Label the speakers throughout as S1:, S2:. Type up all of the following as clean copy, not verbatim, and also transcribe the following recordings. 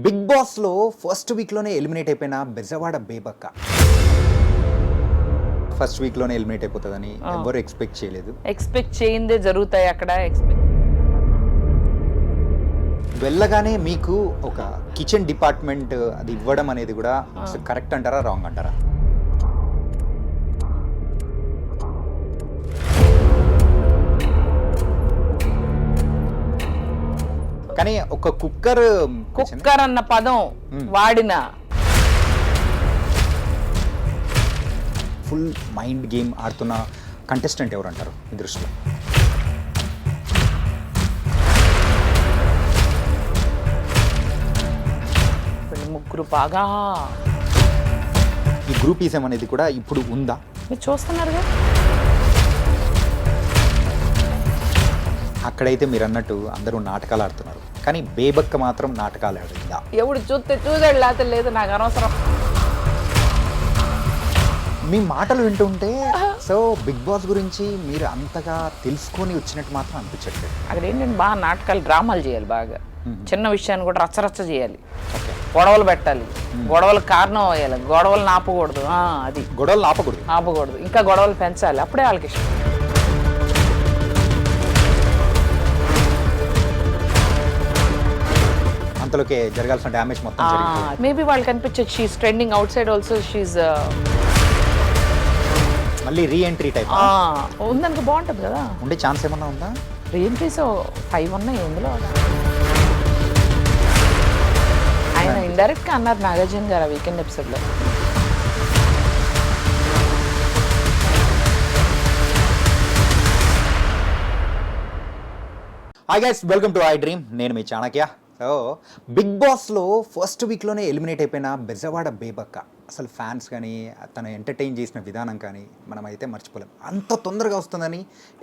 S1: Big boss లో first week లోనే eliminate అయిపోయిన బెజవాడ బేబక్క ఫస్ట్ వీక్ లోనే ఎలిమినేట్ అయిపోతుందని ఎవరు ఎక్స్పెక్ట్ చేయలేదు.
S2: ఎక్స్పెక్ట్ చేయిందే జరుగుతాయి అక్కడ.
S1: వెళ్ళగానే మీకు ఒక కిచెన్ డిపార్ట్మెంట్ అది ఇవ్వడం అనేది కూడా కరెక్ట్ అంటారా, రాంగ్ అంటారా? కానీ ఒక కుక్కర్
S2: అన్న పదం వాడిన
S1: ఫుల్ మైండ్ గేమ్ ఆడుతున్న కంటెస్టెంట్ ఎవరు అంటారు మీ దృష్టిలో?
S2: ముగ్గురు బాగా
S1: ఈ గ్రూపీజం అనేది కూడా ఇప్పుడు ఉందా?
S2: మీరు చూస్తున్నారుగా.
S1: అక్కడైతే మీరు అన్నట్టు అందరూ నాటకాలు ఆడుతున్నారు, కానీ బేబక్క మాత్రం నాటకాలు ఆడిందా?
S2: ఎవడు చూసాడు లేకపోతే లేదు, నాకు అనవసరం.
S1: మీ మాటలు వింటుంటే సో బిగ్ బాస్ గురించి మీరు అంతగా తెలుసుకొని వచ్చినట్టు మాత్రం అనిపించట్లేదు.
S2: అక్కడ ఏంటంటే బాగా నాటకాలు, డ్రామాలు చేయాలి. బాగా చిన్న విషయాన్ని కూడా రచ్చరచ్చ చేయాలి, గొడవలు పెట్టాలి, గొడవలకు కారణం అయ్యాలి, గొడవలు ఆపకూడదు. అది
S1: గొడవలు ఆపకూడదు,
S2: ఇంకా గొడవలు పెంచాలి, అప్పుడే వాళ్ళకి ఇష్టం.
S1: అంతలోకే జరగాల్సిన డ్యామేజ్ మొత్తం
S2: మేబీ వాళ్ళకి అనిపించచ్చు she's trending outside also, she's
S1: మళ్ళీ రీఎంట్రీ టైప్
S2: ఉందనుకో బాగుంటుంది కదా.
S1: ఉండే ఛాన్స్ ఏమన్నా ఉందా?
S2: రీఎంట్రీస్ 5 ఉన్నాయి ఎందులో. ఆయన ఇండైరెక్ట్గా అన్నారు నాగార్జున గారు ఆ వీకెండ్ ఎపిసోడ్లో.
S1: Hi guys, welcome to I dream. నేను మీ చాణక్య. సో బిగ్ బాస్లో ఫస్ట్ వీక్లోనే ఎలిమినేట్ అయిపోయిన బెజవాడ బేబక్క, అసలు ఫ్యాన్స్ కానీ తను ఎంటర్టైన్ చేసిన విధానం కానీ మనమైతే మర్చిపోలేం. అంత తొందరగా వస్తుందని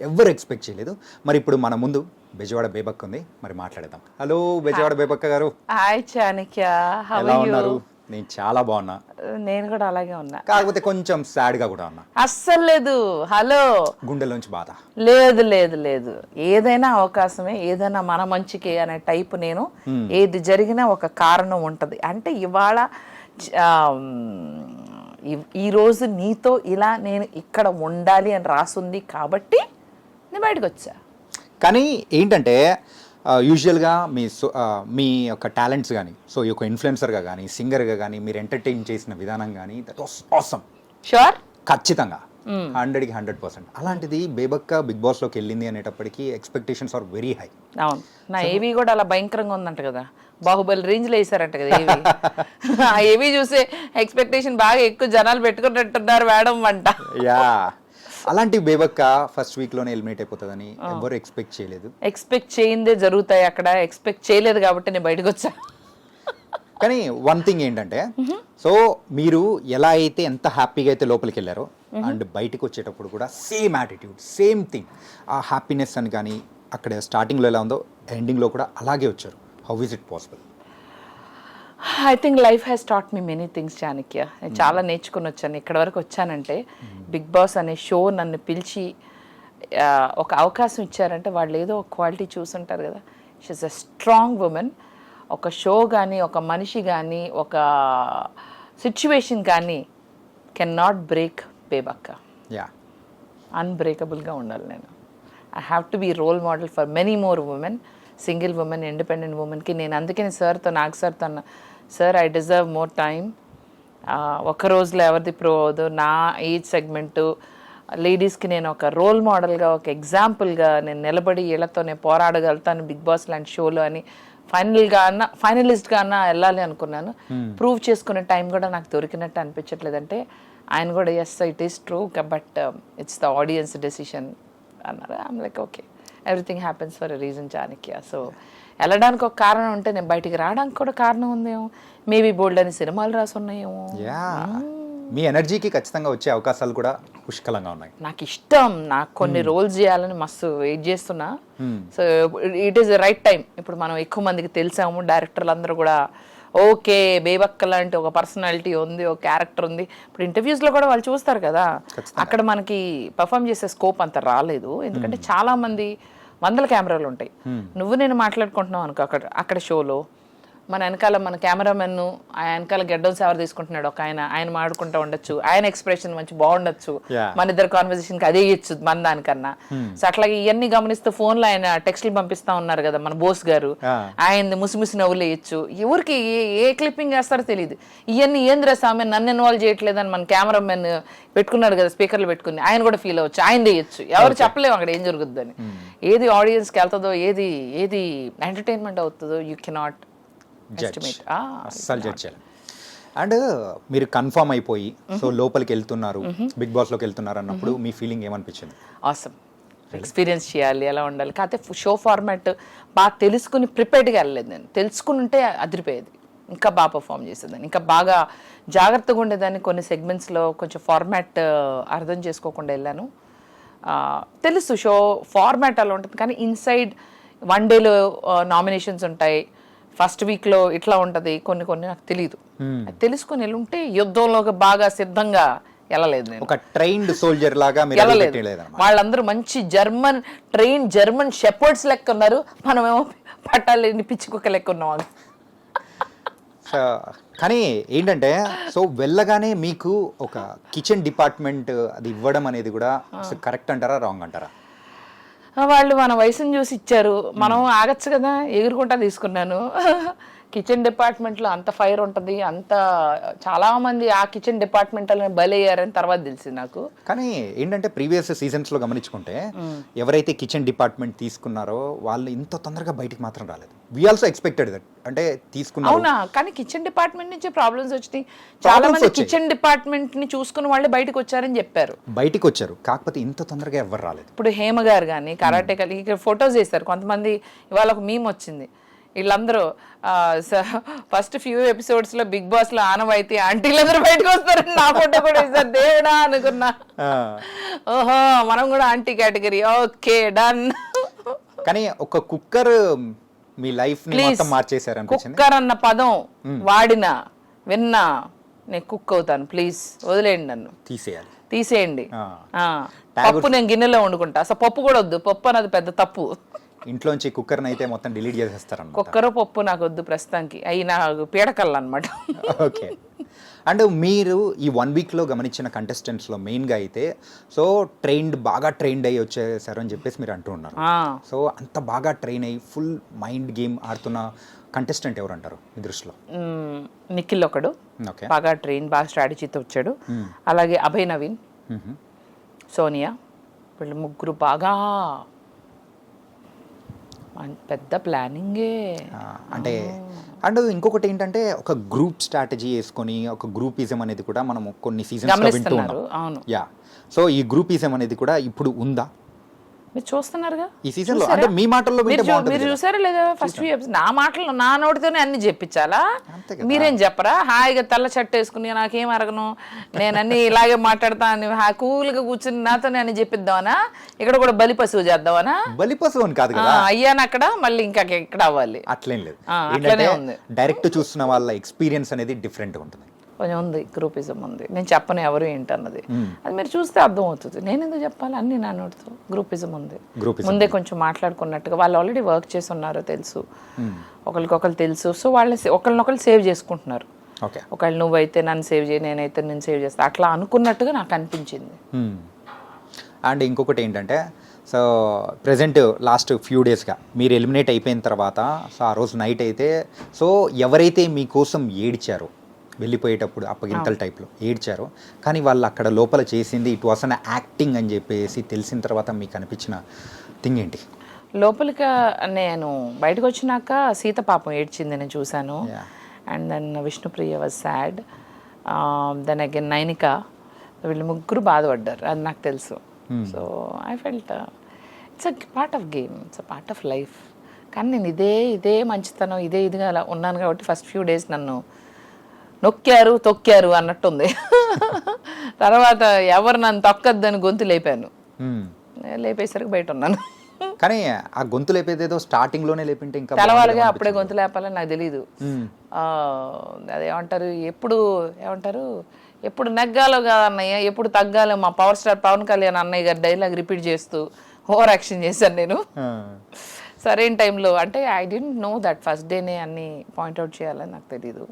S1: ఎవ్వరు ఎక్స్పెక్ట్ చేయలేదు. మరి ఇప్పుడు మన ముందు బెజవాడ బేబక్క ఉంది, మరి మాట్లాడదాం. హలో బెజవాడ బేబక్క గారు.
S2: హాయ్ చాణక్య,
S1: ఎలా ఉన్నారు? నేను చాలా బాగున్నా.
S2: నేను కూడా అలాగే ఉన్నా,
S1: కాకపోతే కొంచెం సాడ్ గా కూడా ఉన్నా.
S2: అస్సలు లేదు. హలో,
S1: గుండెలోంచి బాధ
S2: లేదు లేదు లేదు. ఏదైనా అవకాశమే, ఏదైనా మన మంచికి అనే టైప్ నేను. ఏది జరిగినా ఒక కారణం ఉంటది. అంటే ఇవాళ ఈరోజు నీతో ఇలా నేను ఇక్కడ ఉండాలి అని రాసుంది కాబట్టి నేను బయటకు వచ్చా.
S1: కానీ ఏంటంటే యూజువల్గా మీ యొక్క టాలెంట్స్ కానీ, సో ఈ యొక్క ఇన్ఫ్లుయెన్సర్గా కానీ, సింగర్గా కానీ మీరు ఎంటర్టైన్ చేసిన విధానం కానీ దట్ వాస్ ఆసమ్.
S2: షూర్,
S1: ఖచ్చితంగా 100కి 100%. అలాంటిది బేబక్క బిగ్ బాస్లోకి వెళ్ళింది అనేటప్పటికీ ఎక్స్పెక్టేషన్స్ ఆర్ వెరీ హై.
S2: అవును, నా ఏవి కూడా అలా భయంకరంగా ఉందంట కదా, బాహుబలి రేంజ్లో వేసారంట కదా ఏవి. ఆ ఏవి చూసే ఎక్స్పెక్టేషన్ బాగా ఎక్కువ జనాలు పెట్టుకున్నట్టున్నారు మేడం అంట.
S1: యా, అలాంటి బేబక్క ఫస్ట్ వీక్ లోనే ఎలిమినేట్ అయిపోతుందని ఎవరు ఎక్స్పెక్ట్ చేయలేదు.
S2: ఎక్స్పెక్ట్ చేయిందే జరుగుతాయి అక్కడ. ఎక్స్పెక్ట్ చేయలేదు కాబట్టి నేను బయటకు వచ్చా.
S1: కానీ వన్ థింగ్ ఏంటంటే, సో మీరు ఎలా అయితే ఎంత హ్యాపీగా అయితే లోపలికి వెళ్ళారో అండ్ బయటకు వచ్చేటప్పుడు కూడా సేమ్ యాటిట్యూడ్, సేమ్ థింగ్, ఆ హ్యాపీనెస్ అని కానీ అక్కడ స్టార్టింగ్లో ఎలా ఉందో ఎండింగ్లో కూడా అలాగే వచ్చారు. How is it possible?
S2: I think life has taught me many things Chanakya. నేను చాలా నేర్చుకుని వచ్చాను. ఇక్కడ వరకు వచ్చానంటే బిగ్ బాస్ అనే షో నన్ను పిలిచి ఒక అవకాశం ఇచ్చారంటే వాళ్ళు ఏదో ఒక క్వాలిటీ చూసుంటారు కదా. She is a strong woman. ఒక షో కానీ, ఒక మనిషి కానీ, ఒక సిచ్యువేషన్ కానీ can not break Bebakka.
S1: Yeah,
S2: అన్బ్రేకబుల్గా ఉండాలి నేను. I have to be role model for many more women, single women, independent ఉమెన్కి. నేను అందుకని సార్తో, నాగ్ సార్తో అన్న, sir I deserve more time. ఒక రోజులో ఎవరిది ప్రో అవ్వదు. నా ఏజ్ సెగ్మెంటు లేడీస్కి నేను ఒక రోల్ మోడల్గా, ఒక ఎగ్జాంపుల్గా నేను నిలబడి వీళ్ళతో నేను పోరాడగలుగుతాను బిగ్ బాస్ లాంటి షోలో అని ఫైనలిస్ట్గా అన్నా వెళ్ళాలి అనుకున్నాను. ప్రూవ్ చేసుకునే టైం కూడా నాకు దొరికినట్టు అనిపించట్లేదు. అంటే ఆయన కూడా yes it is true, but it's the audience decision అన్నారు. I'm like okay, everything happens for a reason Chanakya. So వెళ్ళడానికి ఒక కారణం ఉంటే నేను బయటికి రావడానికి కూడా కారణం ఉందేమో. మేబీ బోల్డ్ అని సినిమాలు రాసి ఉన్నాయేమో.
S1: మీ ఎనర్జీకి ఖచ్చితంగా వచ్చే అవకాశాలు కూడా పుష్కలంగా ఉన్నాయి.
S2: నాకు ఇష్టం, నాకు కొన్ని రోల్స్ చేయాలని మస్తు వెయిట్ చేస్తున్నా. So it is right time. ఇప్పుడు మనం ఎక్కువ మందికి తెలిసాము, డైరెక్టర్లు అందరూ కూడా ఓకే బేబక్క లాంటి ఒక పర్సనాలిటీ ఉంది, ఒక క్యారెక్టర్ ఉంది. ఇప్పుడు ఇంటర్వ్యూస్లో కూడా వాళ్ళు చూస్తారు కదా, అక్కడ మనకి పర్ఫామ్ చేసే స్కోప్ అంత రాలేదు. ఎందుకంటే చాలామంది వందల కెమెరాలు ఉంటాయి. నువ్వు నేను మాట్లాడుకుంటున్నావు అనుకో అక్కడ షోలో, మన వెనకాల మన కెమెరామెన్ ఆ వెనకాల గెడ్డం సేవర్ తీసుకుంటున్నాడు ఒక ఆయన మాడుకుంటూ ఉండొచ్చు, ఆయన ఎక్స్ప్రెషన్ మంచి బాగుండొచ్చు, మన ఇద్దరు కాన్వర్సేషన్ కి అదే ఇచ్చు మన దానికన్నా. సో అట్లాగే ఇవన్నీ గమనిస్తూ ఫోన్ లో ఆయన టెక్స్ట్లు పంపిస్తా ఉన్నారు కదా మన బోస్ గారు, ఆయన ముసిముసి నవ్వులు వేయచ్చు. ఎవరికి ఏ క్లిప్పింగ్ వేస్తారో తెలియదు. ఇవన్నీ ఏంద్ర సామె నన్ను ఇన్వాల్వ్ చేయట్లేదని మన కెమెరామెన్ పెట్టుకున్నాడు కదా స్పీకర్లు పెట్టుకుని, ఆయన కూడా ఫీల్ అవ్వచ్చు, ఆయన వేయచ్చు. ఎవరు చెప్పలేము అక్కడ ఏం జరుగుతుందని. ఏది ఆడియన్స్కి వెళ్తుందో, ఏది ఎంటర్టైన్మెంట్ అవుతుందో యూ కెనాట్
S1: అస్సలు జడ్జ్ చేయాలి. అండ్ మీరు కన్ఫర్మ్ అయిపోయి సో లోపలికి వెళ్తున్నారు, బిగ్ బాస్లోకి వెళ్తున్నారు అన్నప్పుడు మీ ఫీలింగ్ ఏమనిపించింది?
S2: ఆసమ్, ఎక్స్పీరియన్స్ చేయాలి, ఎలా ఉండాలి. కాకపోతే షో ఫార్మాట్ బాగా తెలుసుకుని ప్రిపేర్డ్గా వెళ్ళలేదు. నేను తెలుసుకుని ఉంటే అదిరిపోయేది, ఇంకా బాగా పర్ఫామ్ చేసేదాన్ని, ఇంకా బాగా జాగ్రత్తగా ఉండేదాన్ని. కొన్ని సెగ్మెంట్స్లో కొంచెం ఫార్మాట్ అర్థం చేసుకోకుండా వెళ్ళాను. తెలుసు షో ఫార్మాట్ అలా ఉంటుంది, కానీ ఇన్సైడ్ వన్ డేలో నామినేషన్స్ ఉంటాయి, ఫస్ట్ వీక్లో ఇట్లా ఉంటుంది, కొన్ని నాకు తెలియదు. తెలుసుకొని వెళ్ళుంటే యుద్ధంలోకి బాగా సిద్ధంగా వెళ్ళలేదు నేను.
S1: ఒక ట్రైన్డ్ సోల్జర్ లాగా
S2: వెళ్ళలేదు. వాళ్ళందరూ మంచి జర్మన్ షెపర్డ్స్ లెక్క ఉన్నారు, మనమేమో పట్టాలేని పిచ్చి కుక్క లెక్క ఉన్నాం.
S1: కానీ ఏంటంటే సో వెళ్ళగానే మీకు ఒక కిచెన్ డిపార్ట్మెంట్ అది ఇవ్వడం అనేది కూడా కరెక్ట్ అంటారా రాంగ్ అంటారా?
S2: వాళ్ళు మన వయసును చూసి ఇచ్చారు, మనం ఆగచ్చు కదా, ఎగురుకుంటా తీసుకున్నాను. కిచెన్ డిపార్ట్మెంట్లో అంత ఫైర్ ఉంటుంది, అంత చాలా మంది ఆ కిచెన్ డిపార్ట్మెంట్లో బలయ్యారని తర్వాత తెలిసింది నాకు.
S1: కానీ ఏంటంటే ప్రీవియస్ సీజన్స్లో గమనించుకుంటే ఎవరైతే కిచెన్ డిపార్ట్మెంట్ తీసుకున్నారో వాళ్ళు ఇంత తొందరగా బయటికి మాత్రం రాలేదు. వి ఆల్సో ఎక్స్పెక్టెడ్ దట్, అంటే తీసుకున్నారు.
S2: అవునా? కానీ కిచెన్ డిపార్ట్మెంట్ నుంచి ప్రాబ్లమ్స్ వచ్చినాయి. చాలా మంది కిచెన్ డిపార్ట్మెంట్ ని చూసుకుని వాళ్ళే బయటకు వచ్చారని చెప్పారు.
S1: బయటికి వచ్చారు, కాకపోతే ఇంత తొందరగా ఎవరు రాలేదు.
S2: ఇప్పుడు హేమ గారు కానీ కరాటే కలిగి ఇక్కడ ఫొటోస్ వేస్తారు కొంతమంది. ఇవాళ ఒక మీమ్ వచ్చింది, వీళ్ళందరూ ఫస్ట్ ఫ్యూ ఎపిసోడ్స్ లో బిగ్ బాస్ లో ఆనవాయితీ ఆంటీలందరూ బయటకు వస్తారు, నా ఫోటో కూడా వేస్తారు. దేవుడా అనుకున్నా, ఓహో మనం కూడా ఆంటీ కేటగిరీ, ఓకే డన్.
S1: కానీ ఒక కుక్కర్ మీ లైఫ్ ని మొత్తం మార్చేశారు అనిపించింది.
S2: కుక్కర్ అన్న పదం వాడినా విన్నా నేను కుక్ అవుతాను, ప్లీజ్ వదిలేయండి, నన్ను తీసేయండి. పప్పు నేను గిన్నెలో వండుకుంటా, అసలు పప్పు కూడా వద్దు, పప్పు అన్నది పెద్ద తప్పు.
S1: ఇంట్లోంచి కుక్కర్ని అయితే మొత్తం డిలీట్ చేసేస్తారు.
S2: కుక్కర్ పప్పు నాకు వద్దు ప్రస్తుతానికి, అవి నాకు పీడకల్లు అనమాట.
S1: ఓకే. అండ్ మీరు ఈ 1 వీక్లో గమనించిన కంటెస్టెంట్స్లో మెయిన్గా అయితే సో బాగా ట్రైన్డ్ అయ్యి వచ్చేసారు అని చెప్పేసి మీరు అంటూ ఉన్నారు. సో అంత బాగా ట్రైన్ అయ్యి ఫుల్ మైండ్ గేమ్ ఆడుతున్న కంటెస్టెంట్ ఎవరు అంటారు మీ దృష్టిలో?
S2: నిఖిల్ ఒకడు, బాగా ట్రైన్, బాగా స్ట్రాటజీతో వచ్చాడు. అలాగే అభయ్ నవీన్, సోనియా, వీళ్ళు ముగ్గురు బాగా పెద్ద ప్లానింగే.
S1: అంటే అండ్ ఇంకొకటి ఏంటంటే ఒక గ్రూప్ స్ట్రాటజీ వేసుకొని ఒక గ్రూపిజం అనేది కూడా మనం కొన్ని సీజన్స్ వింటూ ఉన్నాం.
S2: అవును.
S1: యా, సో ఈ గ్రూపిజం అనేది కూడా ఇప్పుడు ఉందా?
S2: మీరు చూస్తున్నారుగా
S1: ఈ సీజన్ లో, అంటే మీ మాటల్లో
S2: మీరు చూసారా లేదా? ఫస్ట్ నా మాటలు నా నోటితోనే అన్ని చెప్పించాలా? మీరేం చెప్పరా? హాయిగా తెల్ల షర్ట్ వేసుకుని నాకేం అరగను, నేను అన్ని ఇలాగే మాట్లాడతా అని కూల్గా కూర్చుని నాతోనే అన్ని చెప్పిద్దామనా? ఇక్కడ కూడా బలి పశువు చేద్దామనా?
S1: బలి పశువు అని కాదు కదా,
S2: అయ్యాను అక్కడ మళ్ళీ ఇంకా ఎక్కడ అవ్వాలి,
S1: అట్లేం లేదు.
S2: అట్లనే ఉంది.
S1: డైరెక్ట్ చూస్తున్న వాళ్ళ ఎక్స్పీరియన్స్ అనేది డిఫరెంట్ ఉంటుంది.
S2: కొంచెం ఉంది, గ్రూపిజం ఉంది. నేను చెప్పను ఎవరు ఏంటన్నది, అది మీరు చూస్తే అర్థం అవుతుంది. నేను ఎందుకు చెప్పాలి? అన్ని నా నోటితో గ్రూపిజం ఉంది. ముందే కొంచెం మాట్లాడుకున్నట్టుగా వాళ్ళు ఆల్రెడీ వర్క్ చేసి ఉన్నారు, తెలుసు, ఒకరికొకరు తెలుసు. సో వాళ్ళు ఒకరినొకరు సేవ్ చేసుకుంటున్నారు. ఒకళ్ళు నువ్వైతే నన్ను సేవ్ చేయి, నేనైతే నేను సేవ్ చేస్తా, అట్లా అనుకున్నట్టుగా నాకు అనిపించింది.
S1: అండ్ ఇంకొకటి ఏంటంటే సో ప్రజెంట్ లాస్ట్ ఫ్యూ డేస్గా మీరు ఎలిమినేట్ అయిపోయిన తర్వాత సో ఆ రోజు నైట్ అయితే సో ఎవరైతే మీకోసం ఏడ్చారో వెళ్ళిపోయేటప్పుడు అప్పగింతల టైప్లో ఏడ్చారో, కానీ వాళ్ళు అక్కడ లోపల చేసింది ఇట్ వాస్ అన్ యాక్టింగ్ అని చెప్పేసి తెలిసిన తర్వాత మీకు అనిపించిన థింగ్ ఏంటి?
S2: లోపలికి నేను బయటకు వచ్చినాక సీత పాపం ఏడ్చింది, నేను చూశాను. And then Vishnupriya was sad, then again Nainika, వీళ్ళు ముగ్గురు బాధపడ్డారు, అది నాకు తెలుసు. So I felt it's a part of game, it's a part of life. కానీ నేను ఇదే మంచితనం ఇదిగా అలా ఉన్నాను కాబట్టి ఫస్ట్ ఫ్యూ డేస్ నన్ను తొక్కారు అన్నట్టుంది. తర్వాత ఎవరు నన్ను తొక్కద్దని గొంతు లేపాను, లేపేసరికి బయట ఉన్నాను.
S1: కానీ ఆ గొంతు లేపేదేదో స్టార్టింగ్ లోనే లేపింటే ఇంకా
S2: తెలవాలిగా, అప్పుడే గొంతు లేపాలని నాకు తెలీదు. అదేమంటారు, ఎప్పుడు నెగ్గాలో కాదన్నయ్య, ఎప్పుడు తగ్గాలో, మా పవర్ స్టార్ పవన్ కళ్యాణ్ అన్నయ్య గారి డైలాగ్ రిపీట్ చేస్తూ ఓవర్ యాక్షన్ చేశాను నేను. సరైన టైంలో అంటే I didn't know that first డేనే అన్ని పాయింట్అవుట్ చేయాలని నాకు తెలీదు.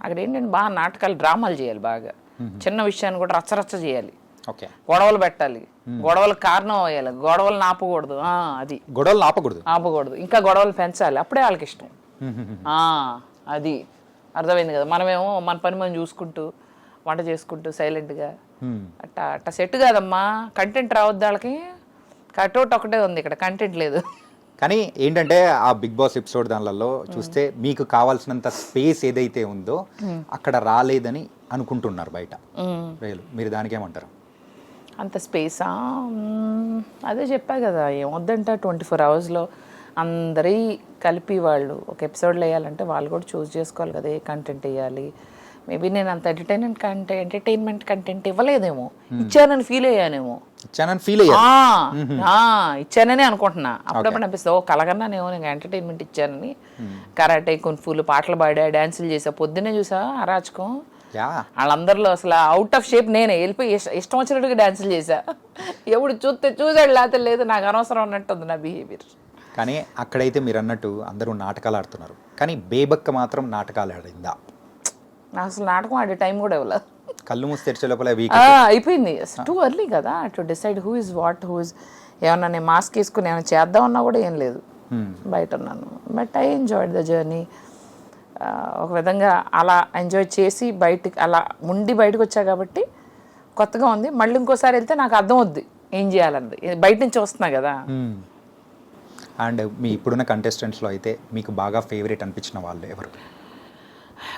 S2: అక్కడ ఏంటంటే బాగా నాటకాలు డ్రామాలు చేయాలి, బాగా చిన్న విషయాన్ని కూడా రచ్చరచ్చ చేయాలి, గొడవలు పెట్టాలి, గొడవలకు కారణం అయ్యాలి, గొడవలు ఆపకూడదు. అది
S1: గొడవలు ఆపకూడదు,
S2: ఇంకా గొడవలు పెంచాలి, అప్పుడే వాళ్ళకి ఇష్టం. అది అర్థమైంది కదా. మనమేమో మన పని మనం చూసుకుంటూ వంట చేసుకుంటూ సైలెంట్గా అట్టా సెట్ కాదమ్మా. కంటెంట్ రావద్దు వాళ్ళకి. కట్అవుట్ ఒకటే ఉంది, ఇక్కడ కంటెంట్ లేదు.
S1: కానీ ఏంటంటే ఆ బిగ్ బాస్ ఎపిసోడ్ దానిలలో చూస్తే మీకు కావాల్సినంత స్పేస్ ఏదైతే ఉందో అక్కడ రాలేదని అనుకుంటున్నారు బయట. మీరు దానికేమంటారు?
S2: అంత స్పేసా? అదే చెప్పా కదా, ఏమొద్దంట 24 అవర్స్లో అందరి కలిపి వాళ్ళు ఒక ఎపిసోడ్లో వేయాలంటే వాళ్ళు కూడా చూస్ చేసుకోవాలి కదా ఏ కంటెంట్ వేయాలి. మేబీ నేను అంత ఎంటర్టైన్మెంట్ కంటెంట్ ఇవ్వలేదేమో, ఇచ్చానని ఫీల్ అయ్యానేమో. ఇచ్చానని అనుకుంటున్నా. అప్పుడప్పుడు అనిపిస్తుంది ఓ కలగన్నానేమో నేను ఎంటర్టైన్మెంట్ ఇచ్చానని. కరాటే, కున్ఫూలు, పాటలు పాడా, డాన్సులు చేసా. పొద్దున్నే చూసా అరాచకం. వాళ్ళందరిలో అసలు అవుట్ ఆఫ్ షేప్ నేనే వెళ్ళిపోయి ఇష్టం వచ్చినట్టుగా డాన్సులు చేశా. ఎప్పుడు చూసాడు లేకపోతే లేదు, నాకు అనవసరం అన్నట్టుంది నా బిహేవియర్.
S1: కానీ అక్కడైతే మీరు అన్నట్టు అందరూ నాటకాలు ఆడుతున్నారు, కానీ బేబక్క మాత్రం నాటకాలు ఆడిందా?
S2: నాకు అసలు నాటకం ఆడే టైం కూడా ఇవ్వలేదు.
S1: కళ్ళు మూసి తెరిచే లోపల
S2: అయిపోయింది. టూ ఎర్లీ కదా to decide who is what, who is. ఏమన్నా నేను మాస్క్ వేసుకుని ఏమైనా చేద్దామన్నా కూడా ఏం లేదు, బయట ఉన్నాను. But I enjoyed the journey. ఒక విధంగా అలా ఎంజాయ్ చేసి అలా బయటకు వచ్చా కాబట్టి కొత్తగా ఉంది. మళ్ళీ ఇంకోసారి వెళ్తే నాకు అర్థం అవుద్ది ఏం చేయాలన్నది, బయట నుంచి వస్తున్నా కదా.
S1: అండ్ మీ ఇప్పుడున్న కంటెస్టెంట్స్లో అయితే మీకు బాగా ఫేవరెట్ అనిపించిన వాళ్ళు ఎవరు?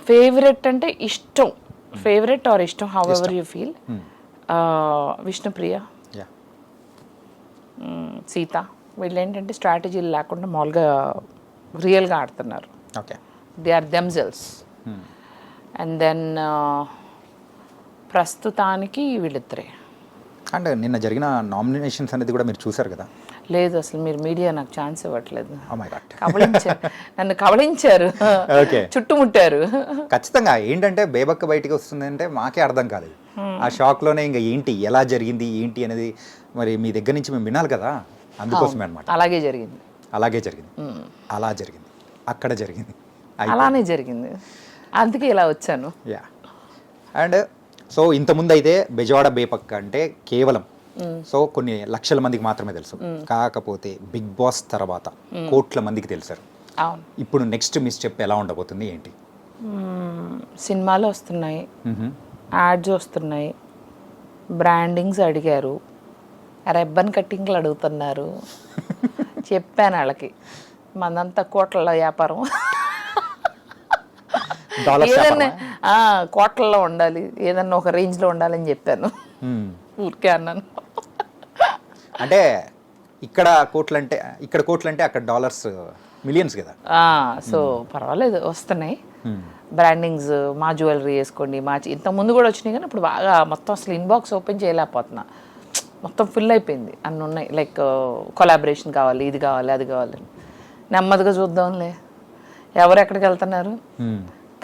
S2: ఫేవరెట్ అంటే ఇష్టం, ఫేవరెట్ ఆర్ ఇష్టం, however you feel. Vishnupriya, Sita, వీళ్ళు ఏంటంటే స్ట్రాటజీలు లేకుండా మామూలుగా రియల్గా ఆడుతున్నారు. They are themselves. And then ప్రస్తుతానికి వీళ్ళిద్దరే.
S1: అండ్ నిన్న జరిగిన నామినేషన్స్ అనేది కూడా మీరు చూసారు కదా?
S2: లేదు, అసలు మీరు మీడియా నాకు ఛాన్స్ ఇవ్వట్లేదు. నన్ను కబళించారు, చుట్టుముట్టారు.
S1: ఖచ్చితంగా ఏంటంటే బేబక్క బయటికి వస్తుంది అంటే మాకే అర్థం కాలేదు. ఆ షాక్లోనే ఇంకా ఏంటి ఎలా జరిగింది ఏంటి అనేది మరి మీ దగ్గర నుంచి మేము వినాలి కదా, అందుకోసమే అనమాట.
S2: అలాగే జరిగింది
S1: అలా జరిగింది, అక్కడ జరిగింది,
S2: అలానే జరిగింది, అందుకే ఇలా వచ్చాను.
S1: అండ్ సో ఇంతకుముందు అయితే బెజవాడ బేబక్క అంటే కేవలం కొన్ని లక్షల మందికి మాత్రమే తెలుసు. కాకపోతే బిగ్ బాస్ తర్వాత కోట్ల మందికి తెలుసారు. ఇప్పుడు నెక్స్ట్ మీ స్టెప్ ఎలా ఉండబోతుంది ఏంటి?
S2: సినిమాలు వస్తున్నాయి, యాడ్స్ వస్తున్నాయి, బ్రాండింగ్స్ అడిగారు, రెబ్బన్ కట్టింగ్లు అడుగుతున్నారు. చెప్పాను వాళ్ళకి మనంతా కోట్ల వ్యాపారం, ఏదన్నా కోట్లలో ఉండాలి, ఏదన్నా ఒక రేంజ్లో ఉండాలని చెప్పాను. ఊరికే అన్నాను.
S1: అంటే ఇక్కడ కోట్లంటే అక్కడ డాలర్స్ మిలియన్స్ కదా.
S2: సో పర్వాలేదు, వస్తున్నాయి బ్రాండింగ్స్. మా జ్యువెలరీ వేసుకోండి, ఇంతకుముందు కూడా వచ్చినాయి కానీ ఇప్పుడు బాగా మొత్తం అసలు ఇన్బాక్స్ ఓపెన్ చేయలేకపోతున్నా, మొత్తం ఫుల్ అయిపోయింది. అన్నీ ఉన్నాయి, లైక్ కొలాబరేషన్ కావాలి, ఇది కావాలి, అది కావాలి. నెమ్మదిగా చూద్దాంలే, ఎవరు ఎక్కడికి వెళ్తున్నారు.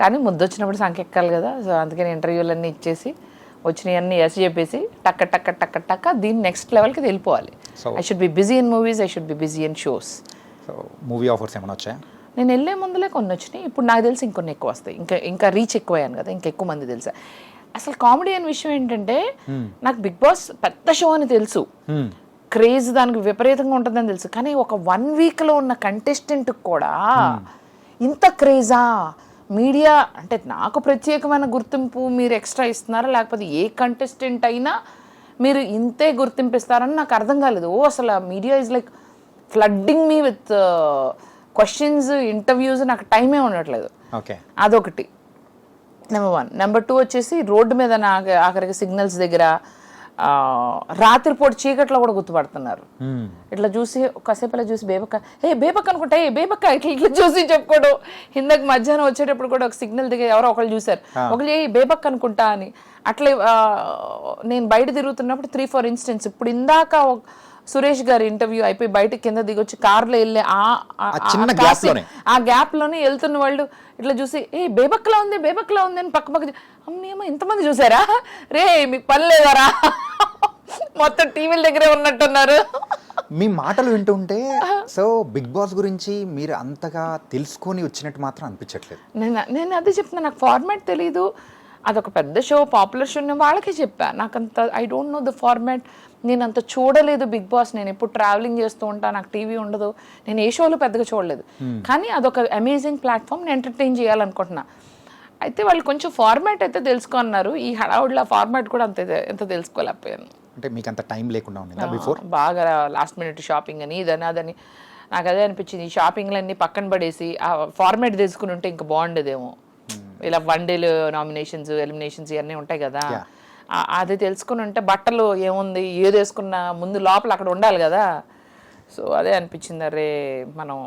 S2: కానీ ముద్దొచ్చినప్పుడు సంఖ్య ఎక్కాలి కదా. సో అందుకని ఇంటర్వ్యూలన్నీ ఇచ్చేసి వచ్చినాయన్నీ ఎస్ చెప్పేసి టక్క టక్క టక్క టక్క దీన్ని నెక్స్ట్ లెవెల్కి వెళ్ళిపోవాలి. I should be busy in movies, I should be busy in shows.
S1: Movie offers ఏమైనా వచ్చాయా?
S2: నేను వెళ్ళే ముందులే కొన్ని వచ్చినాయి, ఇప్పుడు నాకు తెలిసి ఇంకొన్ని ఎక్కువ వస్తాయి. ఇంకా రీచ్ ఎక్కువయ్యాను కదా, ఇంకా ఎక్కువ మంది తెలుసా. అసలు కామెడీ అనే విషయం ఏంటంటే నాకు బిగ్ బాస్ పెద్ద షో అని తెలుసు, క్రేజ్ దానికి విపరీతంగా ఉంటుందని తెలుసు. కానీ ఒక 1 వీక్లో ఉన్న కంటెస్టెంట్ కూడా ఇంత క్రేజా? మీడియా అంటే నాకు ప్రత్యేకమైన గుర్తింపు మీరు ఎక్స్ట్రా ఇస్తున్నారా, లేకపోతే ఏ కంటెస్టెంట్ అయినా మీరు ఇంతే గుర్తింపు ఇస్తారని నాకు అర్థం కాలేదు. అసలు media is like flooding me with questions, interviews. నాకు టైమే ఉండట్లేదు. అదొకటి నెంబర్ 1. నెంబర్ 2 వచ్చేసి రోడ్డు మీద ఆఖరికి సిగ్నల్స్ దగ్గర రాత్రిపూట చీకట్లో కూడా గుర్తుపడుతున్నారు. ఇట్లా చూసి కాసేపు అలా చూసి బేబక్క అనుకుంటా, బేబక్క ఇట్లా చూసి చెప్పుకోవడం. ఇందాక మధ్యాహ్నం వచ్చేటప్పుడు కూడా ఒక సిగ్నల్ దగ్గర ఎవరో ఒకళ్ళు చూశారు, ఒకళ్ళు బేబక్క అనుకుంటా అని. అట్లా నేను బయట తిరుగుతున్నప్పుడు 3-4 ఇన్సిడెంట్స్. ఇప్పుడు ఇందాక సురేష్ గారి ఇంటర్వ్యూ అయిపోయి బయటకి కింద దిగొచ్చి కార్లో వెళ్ళే ఆ గ్యాప్ లోనే వెళ్తున్న వాళ్ళు ఇట్లా చూసి బేబక్లా ఉంది అని పక్క అమ్మేమో ఇంతమంది చూసారా రే, మీకు పని లేదారా, మొత్తం టీవీల దగ్గరే ఉన్నట్టున్నారు.
S1: మీ మాటలు వింటుంటే సో బిగ్ బాస్ గురించి మీరు అంతగా తెలుసుకొని వచ్చినట్టు మాత్రం అనిపించట్లేదు.
S2: నేను అదే చెప్తున్నా, నాకు ఫార్మాట్ తెలీదు. అదొక పెద్ద షో, పాపులర్ షో, నేను వాళ్ళకే చెప్పా. నాకంత I don't know the format. నేను అంత చూడలేదు బిగ్ బాస్. నేను ఎప్పుడు ట్రావెలింగ్ చేస్తూ ఉంటా, నాకు టీవీ ఉండదు, నేను ఏ షోలు పెద్దగా చూడలేదు. కానీ అదొక అమేజింగ్ ప్లాట్ఫామ్, నేను ఎంటర్టైన్ చేయాలనుకుంటున్నా. అయితే వాళ్ళు కొంచెం ఫార్మాట్ అయితే తెలుసుకున్నారు. ఈ హడావుడిలో ఫార్మాట్ కూడా ఎంత తెలుసుకోలేకపోయాను.
S1: అంటే మీకు అంత టైం లేకుండా ఉండేదా బిఫోర్?
S2: బాగా లాస్ట్ మినిట్ షాపింగ్ అని ఇదని అదని నాకు అదే అనిపించింది. ఈ షాపింగ్లన్నీ పక్కన పడేసి ఆ ఫార్మాట్ తెలుసుకుని ఉంటే ఇంకా బాగుండేదేమో. ఇలా వన్ డేలు నామినేషన్స్, ఎలిమినేషన్స్ ఇవన్నీ ఉంటాయి కదా, అది తెలుసుకుని ఉంటే బట్టలు ఏముంది ఏది వేసుకున్నా ముందు లోపల అక్కడ ఉండాలి కదా. సో అదే అనిపించింది, అరే మనం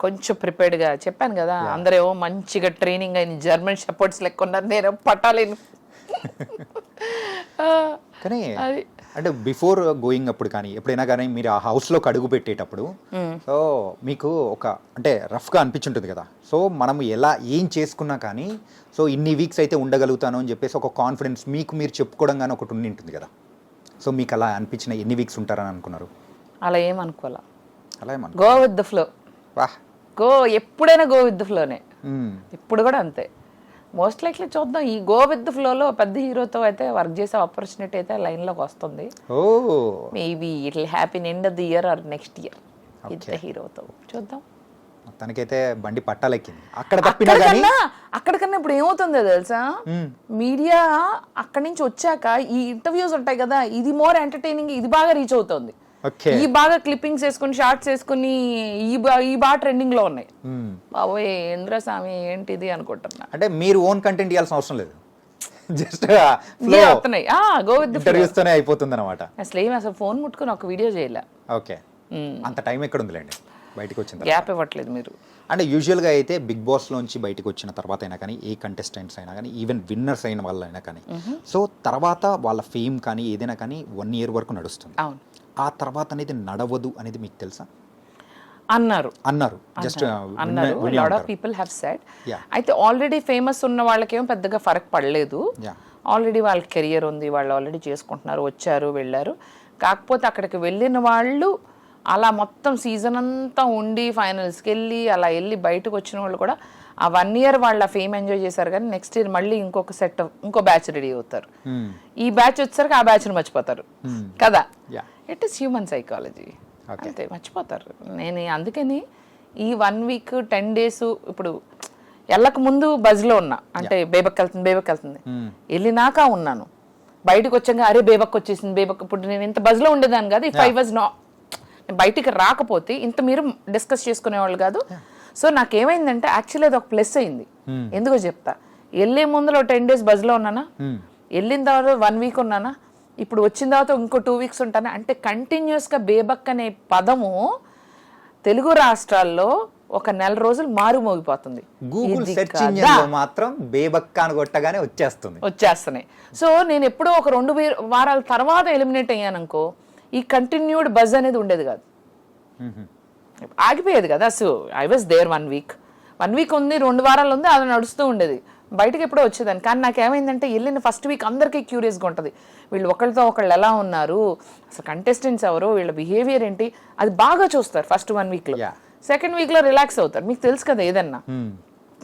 S2: కొంచెం ప్రిపేర్డ్గా చెప్పాను కదా. అందరేమో మంచిగా ట్రైనింగ్ అయిన జర్మన్ షెపర్డ్స్ లెక్క ఉన్నారు, నేను పట్టాలేను.
S1: కానీ అంటే బిఫోర్ గోయింగ్ అప్పుడు కానీ ఎప్పుడైనా కానీ మీరు ఆ హౌస్లోకి అడుగు పెట్టేటప్పుడు సో మీకు ఒక అంటే రఫ్గా అనిపించుంటుంది కదా. సో మనం ఎలా ఏం చేసుకున్నా కానీ సో ఇన్ని వీక్స్ అయితే ఉండగలుగుతాను అని చెప్పేసి ఒక కాన్ఫిడెన్స్ మీకు మీరు చెప్పుకోవడం కానీ ఒకటి ఉండి ఉంటుంది కదా. సో మీకు అలా అనిపించిన ఎన్ని వీక్స్ ఉంటారని అనుకున్నారు?
S2: అలా ఏమనుకోవాలా,
S1: అలా ఏమను
S2: గో విత్ ద ఫ్లో.
S1: వాహ్,
S2: గో ఎప్పుడైనా గో విత్ ద ఫ్లోనే. ఇప్పుడు కూడా అంతే. మోస్ట్ లైక్లీ చూద్దాం, ఈ గో విత్ ద ఫ్లోలో పెద్ద హీరోతో అయితే వర్క్ చేసే ఆపర్చునిటీ అయితే లైన్లోకి వస్తుంది. Maybe it will happen end of the year are next year పెద్ద హీరోతో చూద్దాం.
S1: తనకైతే బండి పట్టాలెక్కింది.
S2: అక్కడికన్నా ఇప్పుడు ఏమవుతుందో తెలుసా, మీడియా అక్కడి నుంచి వచ్చాక ఈ ఇంటర్వ్యూస్ ఉంటాయి కదా, ఇది మోర్ ఎంటర్టైనింగ్, ఇది బాగా రీచ్ అవుతుంది. ఈ బాగా క్లిప్పింగ్స్ వేసుకుని షార్ట్స్ వేసుకుని ఈ బాగా ట్రెండింగ్ లో ఉన్నాయి. బాబోయ్ ఇంద్రస్వామి ఏంటిది అనుకుంటున్నా.
S1: అంటే మీరు ఓన్ కంటెంట్ ఇవ్వాల్సిన అవసరం లేదు, జస్ట్
S2: గో విత్
S1: ఇంటర్వ్యూస్ తోనే అయిపోతుంది అనమాట.
S2: అసలు ఫోన్ ముట్టుకుని ఒక వీడియో చేయలే.
S1: ఓకే, అంత టైం ఎక్కడ ఉందిలేండి బయటకు వచ్చింది,
S2: గ్యాప్ ఇవ్వట్లేదు మీరు.
S1: అంటే యూజువల్గా అయితే బిగ్ బాస్లోంచి బయటకు వచ్చిన తర్వాత అయినా కానీ ఏ కంటెస్టెంట్స్ అయినా కానీ ఈవెన్ విన్నర్స్ అయిన వాళ్ళైనా కానీ సో తర్వాత వాళ్ళ ఫేమ్ కానీ ఏదైనా కానీ 1 year వరకు నడుస్తుంది.
S2: అవును,
S1: ఆ తర్వాత అనేది నడవదు అనేది మీకు తెలుసా?
S2: అన్నారు
S1: just
S2: lot of people have said. అయితే ఆల్రెడీ ఫేమస్ ఉన్న వాళ్ళకేమో పెద్దగా ఫరక్ పడలేదు. ఆల్రెడీ వాళ్ళ కెరియర్ ఉంది, వాళ్ళు ఆల్రెడీ చేసుకుంటున్నారు, వచ్చారు వెళ్ళారు. కాకపోతే అక్కడికి వెళ్ళిన వాళ్ళు అలా మొత్తం సీజన్ అంతా ఉండి ఫైనల్స్కి వెళ్ళి అలా వెళ్ళి బయటకు వచ్చిన వాళ్ళు కూడా ఆ 1 year వాళ్ళ ఫేమ్ ఎంజాయ్ చేశారు. కానీ నెక్స్ట్ ఇయర్ మళ్ళీ ఇంకో బ్యాచ్ రెడీ అవుతారు. ఈ బ్యాచ్ వచ్చేసరికి ఆ బ్యాచ్ని మర్చిపోతారు కదా. ఇట్ ఈస్ హ్యూమన్ సైకాలజీ, అంతే మర్చిపోతారు. నేను అందుకని ఈ 1 week 10 days ఇప్పుడు వెళ్ళక ముందు బజ్లో ఉన్నా, అంటే బేబక్ వెళ్తుంది వెళ్ళినాక ఉన్నాను. బయటకు వచ్చాక అరే బేబక్ వచ్చేసింది బేబక్. ఇప్పుడు నేను ఇంత బజ్లో ఉండేదాన్ని కాదు. ఇఫ్ ఐ వాజ్ బయటికి రాకపోతే ఇంత మీరు డిస్కస్ చేసుకునేవాళ్ళు కాదు. సో నాకేమైందంటే యాక్చువల్లీ అది ఒక ప్లస్ అయింది. ఎందుకో చెప్తా. వెళ్ళే ముందులో 10 days బజ్లో ఉన్నానా, వెళ్ళిన తర్వాత 1 week ఉన్నానా, ఇప్పుడు వచ్చిన తర్వాత ఇంకో 2 weeks ఉంటానా. అంటే కంటిన్యూస్గా బేబక్ అనే పదము తెలుగు రాష్ట్రాల్లో ఒక 1 రోజులు మారుమోగిపోతుంది.
S1: గూగుల్ సెర్చ్ ఇంజిన్లో మాత్రం బేబక్క అని కొట్టగానే వచ్చేస్తున్నాయి.
S2: సో నేను ఎప్పుడో ఒక 2 వారాల తర్వాత ఎలిమినేట్ అయ్యాననుకో, ఈ కంటిన్యూడ్ బజ్ అనేది ఉండేది కాదు, ఆగిపోయేది కదా. So I was there 1 week ఉంది, 2 వారాలు ఉంది, అది నడుస్తూ ఉండేది. బయటకు ఎప్పుడో వచ్చేదాన్ని. కానీ నాకేమైందంటే వెళ్ళిన ఫస్ట్ వీక్ అందరికీ క్యూరియస్గా ఉంటుంది, వీళ్ళు ఒకళ్ళతో ఒకళ్ళు ఎలా ఉన్నారు, అసలు కంటెస్టెంట్స్ ఎవరు, వీళ్ళ బిహేవియర్ ఏంటి, అది బాగా చూస్తారు ఫస్ట్ 1 weekలో. సెకండ్ వీక్లో రిలాక్స్ అవుతారు. మీకు తెలుసు కదా ఏదన్నా,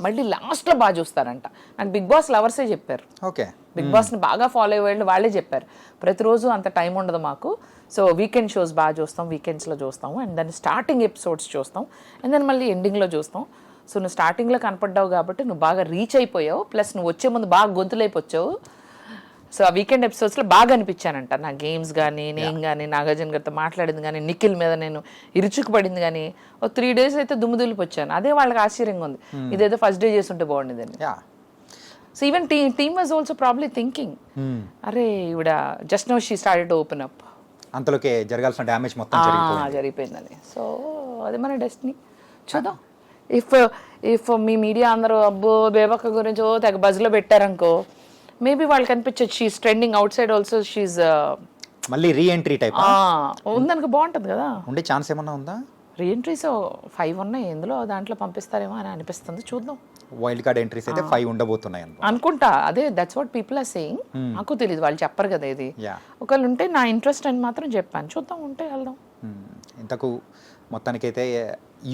S2: మళ్ళీ లాస్ట్లో బాగా చూస్తారంట. నాకు బిగ్ బాస్ లవర్సే చెప్పారు. బిగ్ బాస్ని బాగా ఫాలో అయ్యే వాళ్ళే చెప్పారు, ప్రతిరోజు అంత టైం ఉండదు మాకు, సో వీకెండ్ షోస్ బాగా చూస్తాం, వీకెండ్స్లో చూస్తాము, అండ్ దాన్ని స్టార్టింగ్ ఎపిసోడ్స్ చూస్తాం, అండ్ దాన్ని మళ్ళీ ఎండింగ్లో చూస్తాం. సో నువ్వు స్టార్టింగ్లో కనపడ్డావు కాబట్టి నువ్వు బాగా రీచ్ అయిపోయావు, ప్లస్ నువ్వు వచ్చే ముందు బాగా గొంతులైపోచ్చావు. సో ఆ వీకెండ్ ఎపిసోడ్స్లో బాగా అనిపించానంట. నా గేమ్స్ కానీ, నేను కానీ, నాగార్జున గారితో మాట్లాడింది కానీ, నిఖిల్ మీద నేను ఇరుచుకుపడింది కానీ, ఒక 3 days అయితే దుమ్ముదులిపొచ్చాను. అదే వాళ్ళకి ఆశ్చర్యంగా ఉంది, ఇదేదో ఫస్ట్ డే చేస్తుంటే బాగుండేదని. So even team was also probably thinking, అరే ఇవిడ just now she started to open up,
S1: అంతలోకే జరగాల్సిన డ్యామేజ్ మొత్తం
S2: జరిగిపోయిందని. సో అది మన డెస్టినీ. చూద్దాం. ఇఫ్ మీ మీడియా అందరూ అబ్బో బేబక్క గురించి తెగ బజ్లో పెట్టారనుకో, మేబీ వాళ్ళకి అనిపించచ్చు she's trending outside also, she's
S1: మళ్ళీ రీ ఎంట్రీ టైప్
S2: ఉందనుకో బాగుంటుంది కదా.
S1: ఉండే ఛాన్స్ ఏమన్నా ఉందా?
S2: రీఎంట్రీస్ 5 ఉన్నాయి, ఎందులో దాంట్లో పంపిస్తారేమో అని అనిపిస్తుంది, చూద్దాం.
S1: వైల్డ్ కార్డ్ ఎంట్రీస్ అయితే 5 ఉండబోతున్నాయి
S2: అనుకుంటా, అదే that's what people are saying. నాకు తెలియదు, వాళ్ళు చెప్పరు కదా ఇది.
S1: యా.
S2: ఒకవేళ ఉంటే నా ఇంట్రెస్ట్ అని మాత్రం చెప్పాను, చూద్దాం, ఉంటే వెళ్దాం.
S1: ఇంతకు మొత్తానికైతే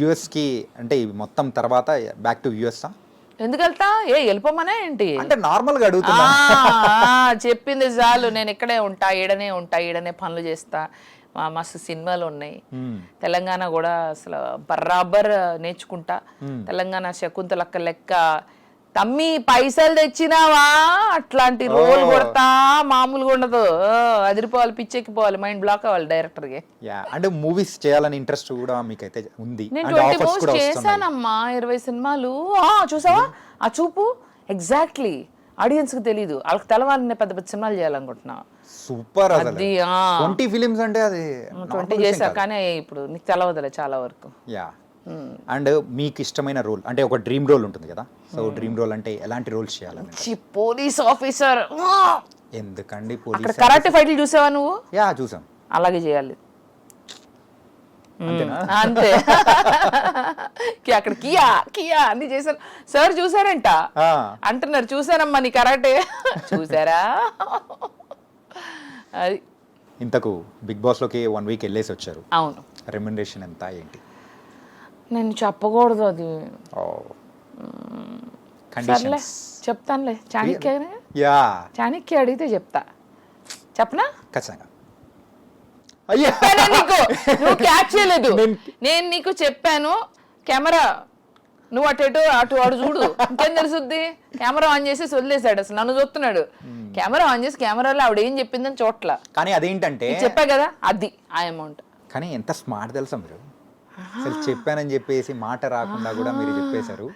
S1: యుఎస్కి అంటే ఇవి మొత్తం తర్వాత బ్యాక్ టు యుఎస్
S2: ఎందుకు వెళ్తా, వెళ్ళిపోమనే ఏంటి
S1: అంటే నార్మల్గా అడుగుతున్నా.
S2: చెప్పింది చాలు, నేను ఇక్కడే ఉంటా, ఈడనే పనులు చేస్తా. మస్తు సినిమాలు ఉన్నాయి, తెలంగాణ కూడా అసలు బరాబర్ నేర్చుకుంటా. తెలంగాణ శకుంతలక్క లెక్క తమ్మి పైసలు తెచ్చినావా అట్లాంటి రోల్ కొడతా, మామూలుగా ఉండదు, అదిరిపోవాలి, పిచ్చెక్కిపోవాలి, మైండ్ బ్లాక్ అవ్వాలి డైరెక్టర్కి.
S1: అంటే మూవీస్ చేయాలని ఇంట్రెస్ట్ కూడా మీకైతే ఉంది?
S2: నేను 20 మూవీస్ చేశానమ్మా, 20 సినిమాలు. చూసావా ఆ చూపు, ఎగ్జాక్ట్లీ ఆడియన్స్ కి తెలీదు, వాళ్ళకి తెలవాలని పెద్ద పెద్ద సినిమాలు చేయాలనుకుంటున్నా.
S1: సూపర్.
S2: అది
S1: 20 ఫిలిమ్స్ అంటే అది
S2: 20 చేశా, కానీ ఇప్పుడు నీకు తెలవదులే చాలా వరకు.
S1: యా. అండ్ మీకు ఇష్టమైన రోల్ అంటే ఒక డ్రీమ్ రోల్ ఉంటుంది కదా, సో డ్రీమ్ రోల్ అంటే ఎలాంటి రోల్స్ చేయాలని?
S2: Police officer.
S1: ఎందుకండి
S2: అక్కడ
S1: పోలీస్?
S2: కరాటే ఫైట్లు చూసావా నువ్వు?
S1: యా చూసాం.
S2: అలాగే చేయాలి అంతే. అక్కడ కియా కియా అన్ని చేశారు సార్, చూసారంట అంటున్నారు. చూసానమ్మా నీ కరాటే చూసారా? అది
S1: ఇంతకు బిగ్ బాస్ లోకి 1 వీక్ వెళ్ళేసి వచ్చారు.
S2: అవును.
S1: రెమ్యునరేషన్ ఎంత ఏంటి?
S2: నేను చెప్పకూడదు అది. సర్లే చెప్తానులే, చాణక్య అడిగితే చెప్తా. చెప్పనా?
S1: ఖచ్చితంగా.
S2: నీకు నువ్వు క్యాచ్ చేయలేదు, నేను నీకు చెప్పాను. కెమెరా నువ్వు అటు వాడు చూడు, ఇంకేం తెలుసుద్ది. కెమెరా ఆన్ చేసి వదిలేసాడు, అసలు నన్ను చూస్తున్నాడు. కెమెరా ఆన్ చేసి కెమెరాలో ఆవిడ ఏం చెప్పిందని చోట్ల.
S1: కానీ అదేంటంటే
S2: చెప్పా కదా, అది ఆ అమౌంట్.
S1: కానీ ఎంత స్మార్ట్ తెలుసా మీరు, అసలు చెప్పానని చెప్పేసి మాట రాకుండా కూడా మీరు చెప్పేశారు.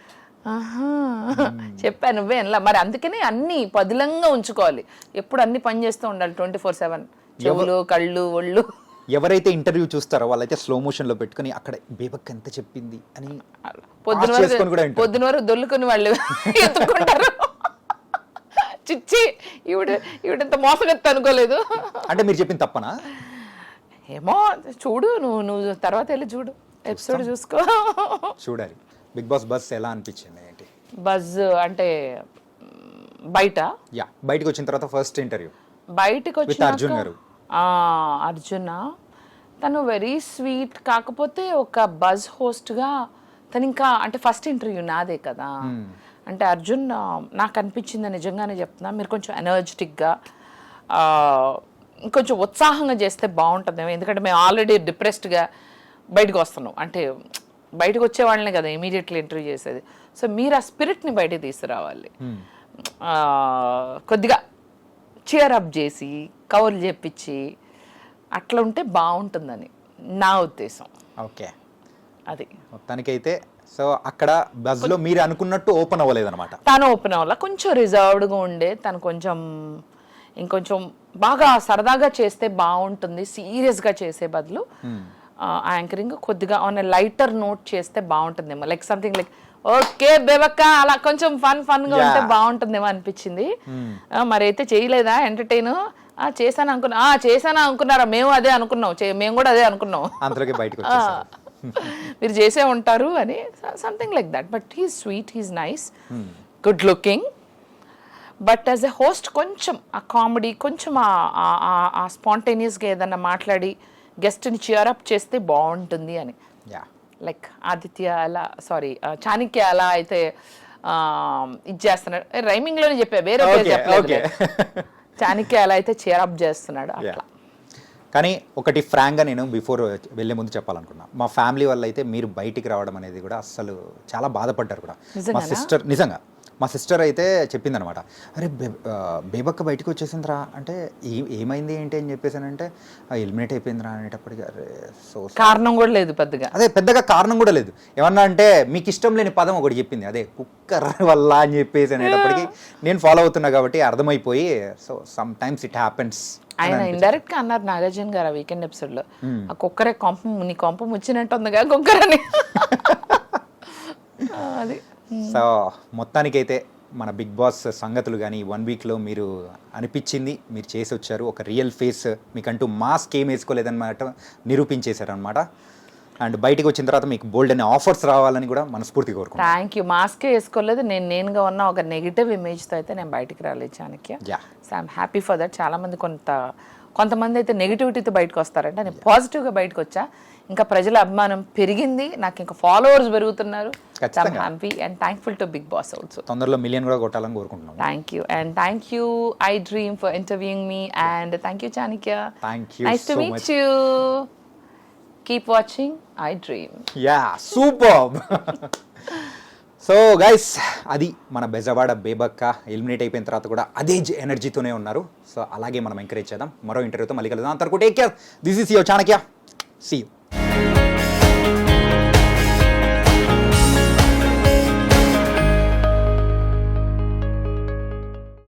S2: చెప్పా నువ్వే అలా మరి, అందుకనే అన్ని పదిలంగా ఉంచుకోవాలి, ఎప్పుడు అన్ని పని చేస్తూ ఉండాలి 24/7. చెవులు, కళ్ళు, ఒళ్ళు.
S1: ఎవరైతే ఇంటర్వ్యూ చూస్తారో వాళ్ళైతే స్లో మోషన్ లో పెట్టుకుని అక్కడ బేబక్ ఎంత చెప్పింది అని
S2: పొద్దున వరకు దొల్లుకుని వాళ్ళు ఎత్తుకుంటారు. చిచ్చి ఈవిడంత మోసగత్త అనుకోలేదు.
S1: అంటే మీరు చెప్పింది తప్పనా?
S2: ఏమో చూడు, నువ్వు తర్వాత వెళ్ళి చూడు, ఎపిసోడ్ చూసుకో.
S1: చూడాలి. బిగ్ బాస్ బస్ ఎలా అనిపించింది ఏంటి?
S2: బజ్ అంటే బయట
S1: బయటకు వచ్చిన తర్వాత ఫస్ట్ ఇంటర్వ్యూ
S2: బయటకు వచ్చి
S1: అర్జున్ గారు.
S2: అర్జున తను వెరీ స్వీట్, కాకపోతే ఒక బజ్ హోస్ట్గా తను ఇంకా అంటే ఫస్ట్ ఇంటర్వ్యూ నాదే కదా. అంటే అర్జున్ నాకు అనిపించింది, నిజంగానే చెప్తున్నా, మీరు కొంచెం ఎనర్జెటిక్గా ఇంకొంచెం ఉత్సాహంగా చేస్తే బాగుంటుందేమో. ఎందుకంటే మేము ఆల్రెడీ డిప్రెస్డ్గా బయటకు వస్తున్నాం, అంటే బయటకు వచ్చే వాళ్ళనే కదా ఇమీడియట్లీ ఇంటర్వ్యూ చేసేది. సో మీరు ఆ స్పిరిట్ని బయటకు తీసుకురావాలి, కొద్దిగా చియరప్ చేసి కవర్లు చెప్పించి అట్లా ఉంటే బాగుంటుందని నా ఉద్దేశం.
S1: ఓకే,
S2: అది
S1: మొత్తానికైతే. సో అక్కడ బజ్లో మీరు అనుకున్నట్టు ఓపెన్ అవ్వలేదు అనమాట.
S2: తను ఓపెన్ అవ్వాల, కొంచెం రిజర్వ్డ్గా ఉండే, తను కొంచెం ఇంకొంచెం బాగా సరదాగా చేస్తే బాగుంటుంది, సీరియస్గా చేసే బదులు యాంకరింగ్ కొద్దిగా ఆన్ లైటర్ నోట్ చేస్తే బాగుంటుందేమో. లైక్ సంథింగ్ లైక్ ఓకే బేబక్క అలా కొంచెం ఫన్గా ఉంటే బాగుంటుందేమో అనిపించింది. మరి అయితే చేయలేదా ఎంటర్టైన్? చేశాను అనుకున్నారా? మేము అదే అనుకున్నాం, మేము కూడా అదే అనుకున్నాం. మీరు చేసే ఉంటారు అని something like that. But he's sweet, he's nice, good looking. But as a host కొంచెం ఆ కామెడీ, కొంచెం ఆ స్పాంటేనియస్గా ఏదన్నా మాట్లాడి గెస్ట్ని చియరప్ చేస్తే బాగుంటుంది అని. లైక్ ఆదిత్య అలా, సారీ చాణక్య అలా అయితే ఇది చేస్తున్నాడు, రైమింగ్లోనే చెప్పా, వేరే పేరు చెప్పలేదు. చాణక్య అలా అయితే చియరప్ చేస్తున్నాడు అట్లా.
S1: కానీ ఒకటి ఫ్రాంక్గా నేను బిఫోర్ వెళ్ళే ముందు చెప్పాలనుకున్నా, మా ఫ్యామిలీ వల్ల అయితే మీరు బయటికి రావడం అనేది కూడా అస్సలు చాలా బాధపడ్డారు కూడా. మా సిస్టర్ నిజంగా మా సిస్టర్ అయితే చెప్పిందనమాట, అరే బేబక్క బయటకు వచ్చేసిందిరా అంటే ఏమైంది ఏంటి అని చెప్పేసానంటే ఎలిమినేట్ అయిపోయిందిరా అనేటప్పటికి అరే సో
S2: కారణం కూడా లేదు పెద్దగా,
S1: అదే పెద్దగా కారణం కూడా లేదు. ఏమన్నా అంటే మీకు ఇష్టం లేని పదం ఒకటి చెప్పింది, అదే కుక్కర్ వల్ల అని చెప్పేసి అనేటప్పటికి నేను ఫాలో అవుతున్నా కాబట్టి అర్థమైపోయి, so some times it happens.
S2: ఆయన ఇండైరెక్ట్ గా అన్నారు నాగార్జున గారు ఆ వీకెండ్ ఎపిసోడ్ లో, ఆ కుక్కరే నీ కొంప ముచ్చినట్టు ఉందిగా కుక్కరని. అది
S1: సో మొత్తానికైతే మన బిగ్ బాస్ సంగతులు కానీ 1 వీక్లో మీరు అనిపించింది మీరు చేసి వచ్చారు, ఒక రియల్ ఫేస్, మీకంటూ మాస్క్ ఏం వేసుకోలేదన్నమాట నిరూపించేశారనమాట. అండ్ బయటికి వచ్చిన తర్వాత మీకు బోల్డ్ అనే ఆఫర్స్ రావాలని కూడా మనస్ఫూర్తిగా కోరుకుంటాను.
S2: Thank you. మాస్కే వేసుకోలేదు, నేనుగా ఉన్న ఒక నెగిటివ్ ఇమేజ్తో అయితే నేను బయటికి రాలేదు Chanakya.
S1: Yeah,
S2: so I'm happy for that. చాలామంది కొంతమంది అయితే నెగిటివిటీతో బయటకు వస్తారంటే నేను పాజిటివ్గా బయటకు వచ్చా. ఇంకా ప్రజల అభిమానం పెరిగింది, నాకు ఇంకా ఫాలోవర్స్ పెరుగుతున్నారు.
S1: ఖచ్చితంగా.
S2: Happy and thankful to Bigg Boss also.
S1: తొందరలో మిలియన్ కూడా కొట్టాలని కోరుకుంటున్నాను.
S2: Thank you. And thank you, I Dream, for interviewing me. And thank you, Chanakya.
S1: Thank you
S2: Nice to
S1: so
S2: meet
S1: much.
S2: you. Keep watching I Dream.
S1: Yeah, super. So guys, అది మన Bezawada బేబక్క eliminate అయిపోయిన తర్వాత కూడా అదే ఎనర్జీతోనే ఉన్నారు. So అలాగే మనం encourage చేద్దాం. మరో ఇంటర్వ్యూతో మళ్ళీ కలుద్దాం. అంతవరకు take care. This is your Chanakya. See you.